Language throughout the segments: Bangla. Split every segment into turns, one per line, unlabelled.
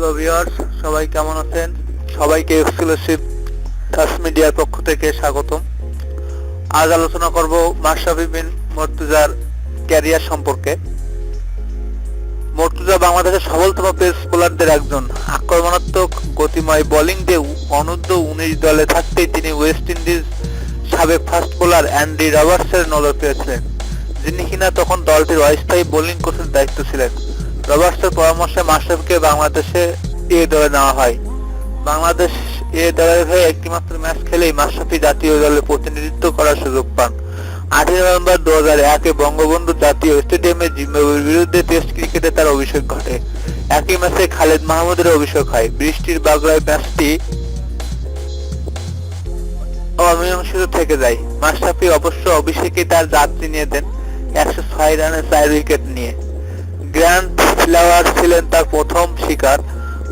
হ্যালো ভিউয়ার্স, সবাই কেমন আছেন? সবাইকে এক্সক্লুসিভ টাস মিডিয়ার পক্ষ থেকে স্বাগতম। আজ আলোচনা করব মাশরাফি বিন মুর্তজার ক্যারিয়ার সম্পর্কে। মুর্তজা বাংলাদেশের সফলতম পেস বোলারদের একজন। আক্রমণাত্মক গতিময় বোলিং দিয়ে অনূর্ধ্ব-19 দলে থাকতেই তিনি ওয়েস্ট ইন্ডিজ সাবেক ফাস্ট বোলার অ্যান্ডি রবার্টসের নজর পেয়েছিলেন, যিনি কিনা তখন দলটির অস্থায়ী বোলিং কোচের দায়িত্ব ছিলেন। রবার্টসের পরামর্শে মাশরাফিকে বাংলাদেশে এ দলে নেওয়া হয়। বাংলাদেশ এ দলের হয়ে একটিমাত্র ম্যাচ খেলেই মাশরাফি জাতীয় দলে প্রতিনিধিত্ব করার সুযোগ পান। 8 নভেম্বর 2001-এ বঙ্গবন্ধু জাতীয় স্টেডিয়ামে জিম্বাবুয়ের বিরুদ্ধে টেস্ট ক্রিকেটে তার অভিষেক ঘটে। একই ম্যাচে খালেদ মাহমুদের অভিষেক হয়। বৃষ্টির বাগড়ায় ম্যাচটি অমীমাংসিত থেকে যায়। মাশরাফি অবশ্য অভিষেকেই তার জাত চিনিয়ে দেন 106 রানে 4 উইকেট নিয়ে। গ্র্যান্ট ফ্লাওয়ার ছিলেন তার প্রথম শিকার।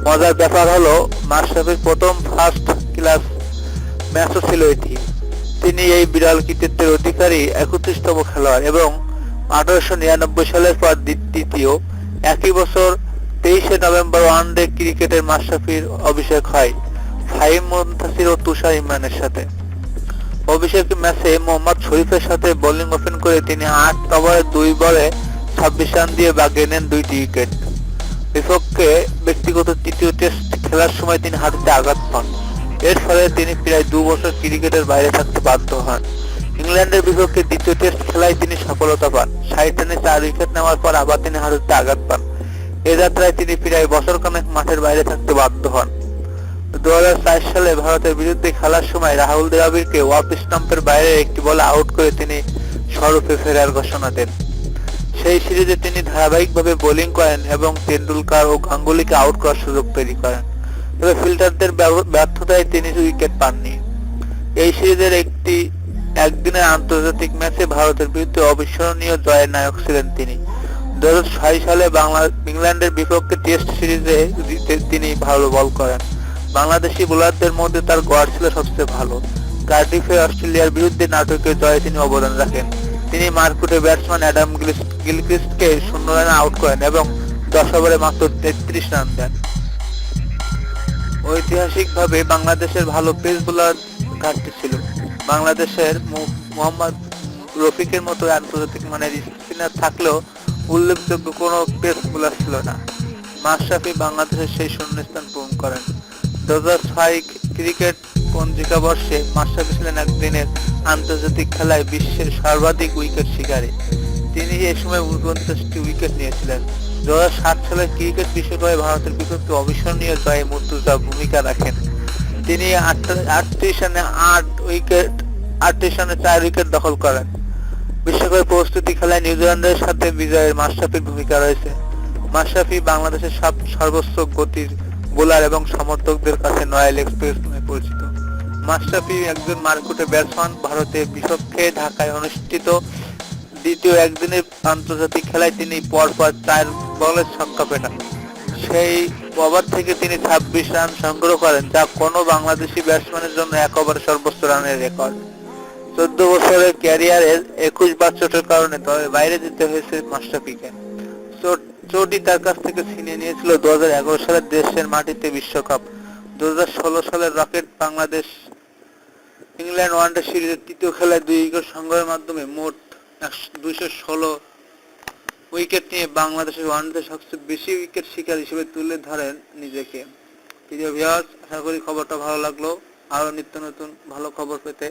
মজার ব্যাপার হলো, মাশরাফির প্রথম ফার্স্ট ক্লাস ম্যাচও ছিল এটি। তিনি এই বিরল কৃতিত্বের অধিকারী 31তম খেলোয়াড় এবং 1899 সালের পর দ্বিতীয়। একই বছর 23 নভেম্বর ওয়ানডে ক্রিকেটের মাশরাফির অভিষেক হয় ফাহিম মুনতাসির ও তুষার ইমরানের সাথে। অভিষেক ম্যাচে মোহাম্মদ শরীফের সাথে বোলিং ওপেন করে তিনি 8 ওভারে 2 বলে 26 রান দিয়ে বাগিয়ে নেন 2টি উইকেট। বিপক্ষে ব্যক্তিগত তৃতীয় টেস্ট খেলার সময় তিনি হাঁটুতে আঘাত পান। এর ফলে তিনি প্রায় 2 বছর ক্রিকেটের বাইরে থাকতে বাধ্য হন। ইংল্যান্ডের বিপক্ষে দ্বিতীয় টেস্ট খেলায় তিনি সফলতা পান। 60 রানে 4 উইকেট নেওয়ার পর আবার তিনি হাঁটুতে আঘাত পান। এ যাত্রায় তিনি প্রায় বছরখানেক মাঠের বাইরে থাকতে বাধ্য হন। 2004 সালে ভারতের বিরুদ্ধে খেলার সময় রাহুল দ্রাবিড়কে অফ স্টাম্পের বাইরে একটি বলে আউট করে তিনি স্বরূপে ফেরার ঘোষণা দেন। সেই সিরিজে তিনি ধারাবাহিকভাবে বোলিং করেন এবং তেন্ডুলকার ও গাঙ্গুলিকে আউট করার সুযোগ তৈরি করেন, তবে ফিল্ডারদের ব্যর্থতায় তিনি উইকেট পাননি। এই সিরিজের একদিনের আন্তর্জাতিক ম্যাচে ভারতের বিরুদ্ধে অবিস্মরণীয় জয়ের নায়ক ছিলেন তিনি। 2006 সালে ইংল্যান্ডের বিপক্ষে টেস্ট সিরিজে তিনি ভালো বল করেন। বাংলাদেশি বোলারদের মধ্যে তার গড় ছিল সবচেয়ে ভালো। কার্ডিফে অস্ট্রেলিয়ার বিরুদ্ধে নাটকীয় জয়ে তিনি অবদান রাখেন। তিনি মারকুটে ব্যাটসম্যান অ্যাডাম গিলক্রিস্টকে 0 রানে আউট করেন এবং 10 ওভারে মাত্র 33 রান দেন। ঐতিহাসিকভাবে বাংলাদেশের ভালো পেস বোলার ঘাটতি ছিল। বাংলাদেশের মোহাম্মদ রফিকের মতো আন্তর্জাতিক মানের স্পিনার থাকলেও উল্লেখযোগ্য কোনো পেস বোলার ছিল না। মাশরাফি বাংলাদেশের সেই শূন্যস্থান পূরণ করেন। 2006 ক্রিকেট পঞ্জিকা বর্ষে মাশরাফি ছিলেন একদিনের আন্তর্জাতিক খেলায় বিশ্বের সর্বাধিক উইকেট শিকারী। তিনি এই সময় 49টি উইকেট নিয়েছিলেন। 2007 সালের ক্রিকেট বিশ্বকাপে ভারতের বিপক্ষে অবিস্মরণীয় জয়ে মুর্তজা ভূমিকা রাখেন। তিনি 38 রানে 38 রানে 4 উইকেট দখল করেন। বিশ্বকাপের প্রস্তুতি খেলায় নিউজিল্যান্ডের সাথে বিজয়ের মাশরাফির ভূমিকা রয়েছে। মাশরাফি বাংলাদেশের সর্বোচ্চ গতির বোলার এবং সমর্থকদের কাছে নয়াল এক্সপ্রেস নামে পরিচিত। মাশরাফি একজন মারকুটে ব্যাটসম্যান। ভারতের বিপক্ষে ঢাকায় অনুষ্ঠিত দ্বিতীয় একদিনের আন্তর্জাতিক খেলায় তিনি পরপর 4 বলে ছক্কা পেটান। সেই ওভার থেকে তিনি 26 রান সংগ্রহ করেন, যা কোনো বাংলাদেশি ব্যাটসম্যানের জন্য এক ওভারে সর্বোচ্চ রানের রেকর্ড। 14 বছরের ক্যারিয়ারের 21 বার চোটের কারণে দলের বাইরে যেতে হয়েছে মাশরাফিকে। চোটই তার কাছ থেকে ছিনিয়ে নিয়েছিল 2011 সালের দেশের মাটিতে বিশ্বকাপ। 2016 সালের রকেট বাংলাদেশ ইংল্যান্ড ওয়ানডে সিরিজের তৃতীয় খেলায় 2 উইকেট সংগ্রহের মাধ্যমে মোট 216 উইকেট নিয়ে বাংলাদেশের ওয়ানডে সবচেয়ে বেশি উইকেট শিকার হিসেবে তুলে ধরেন নিজেকে। প্রিয় ভিউয়ার্স, আশা করি খবরটা ভালো লাগলো। আরো নিত্য নতুন ভালো খবর পেতে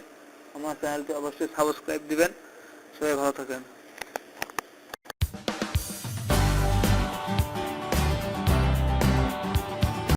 আমার চ্যানেলটি অবশ্যই সাবস্ক্রাইব দিবেন। সবাই ভালো থাকেন।